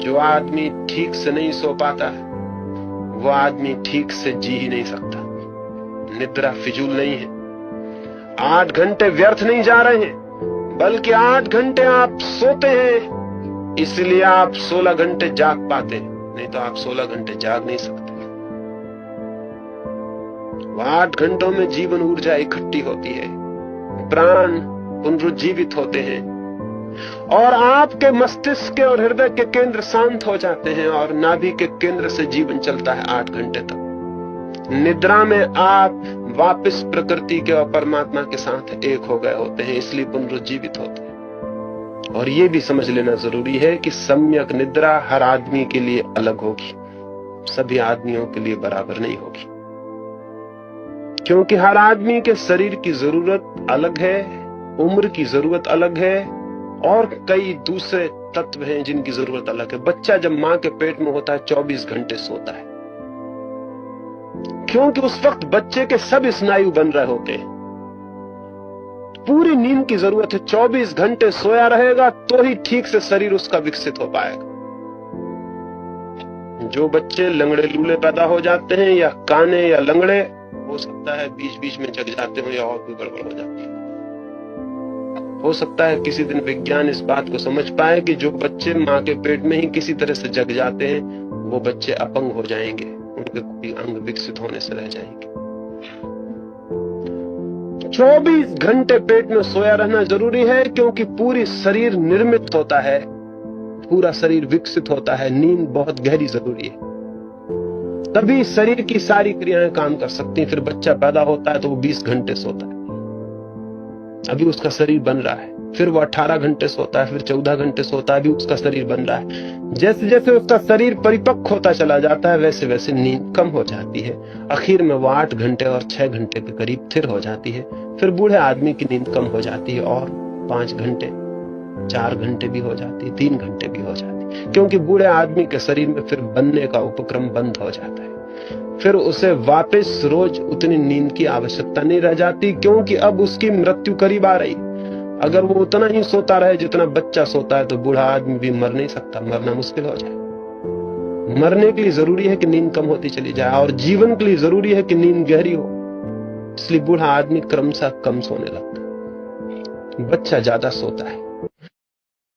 जो आदमी ठीक से नहीं सो पाता वो आदमी ठीक से जी ही नहीं सकता। निद्रा फिजूल नहीं है। 8 घंटे व्यर्थ नहीं जा रहे हैं, बल्कि 8 घंटे आप सोते हैं, इसलिए आप 16 घंटे जाग पाते हैं, नहीं तो आप 16 घंटे जाग नहीं सकते। 8 घंटों में जीवन ऊर्जा इकट्ठी होती है, प्राण पुनरुज्जीवित होते हैं और आपके मस्तिष्क और हृदय के केंद्र शांत हो जाते हैं और नाभि के केंद्र से जीवन चलता है 8 घंटे तक। निद्रा में आप वापस प्रकृति के और परमात्मा के साथ एक हो गए होते हैं, इसलिए पुनरुज्जीवित होते हैं। और यह भी समझ लेना जरूरी है कि सम्यक निद्रा हर आदमी के लिए अलग होगी, सभी आदमियों के लिए बराबर नहीं होगी, क्योंकि हर आदमी के शरीर की जरूरत अलग है, उम्र की जरूरत अलग है और कई दूसरे तत्व हैं जिनकी जरूरत अलग है। बच्चा जब मां के पेट में होता है 24 घंटे सोता है, क्योंकि उस वक्त बच्चे के सब स्नायु बन रहे होते हैं। पूरी नींद की जरूरत है, 24 घंटे सोया रहेगा तो ही ठीक से शरीर उसका विकसित हो पाएगा। जो बच्चे लंगड़े लूले पैदा हो जाते हैं या काने या लंगड़े, हो सकता है बीच बीच में जग जाते हो या और कोई गड़बड़ हो जाती है। हो सकता है किसी दिन विज्ञान इस बात को समझ पाए कि जो बच्चे मां के पेट में ही किसी तरह से जग जाते हैं वो बच्चे अपंग हो जाएंगे, उनके कोई अंग विकसित होने से रह जाएंगे। 24 घंटे पेट में सोया रहना जरूरी है, क्योंकि पूरी शरीर निर्मित होता है, पूरा शरीर विकसित होता है। नींद बहुत गहरी जरूरी है, तभी शरीर की सारी क्रियाएं काम कर सकती हैं। फिर बच्चा पैदा होता है तो वो 20 घंटे सोता है, अभी उसका शरीर बन रहा है। फिर वो 18 घंटे सोता है, फिर 14 घंटे सोता है, अभी उसका शरीर बन रहा है। जैसे जैसे उसका शरीर परिपक्व होता चला जाता है वैसे वैसे नींद कम हो जाती है। आखिर में वो 8 घंटे और 6 घंटे के करीब स्थिर हो जाती है। फिर बूढ़े आदमी की नींद कम हो जाती है और 5 घंटे 4 घंटे भी हो जाती है, 3 घंटे भी हो जाती है, क्योंकि बूढ़े आदमी के शरीर में फिर बनने का उपक्रम बंद हो जाता है। फिर उसे वापस रोज उतनी नींद की आवश्यकता नहीं रह जाती, क्योंकि अब उसकी मृत्यु करीब आ रही। अगर वो उतना ही सोता रहे जितना बच्चा सोता है तो बूढ़ा आदमी भी मर नहीं सकता, मरना मुश्किल हो जाए। मरने के लिए जरूरी है कि नींद कम होती चली जाए और जीवन के लिए जरूरी है कि नींद गहरी हो, इसलिए बूढ़ा आदमी क्रमशः कम सोने लगता है, बच्चा ज्यादा सोता है।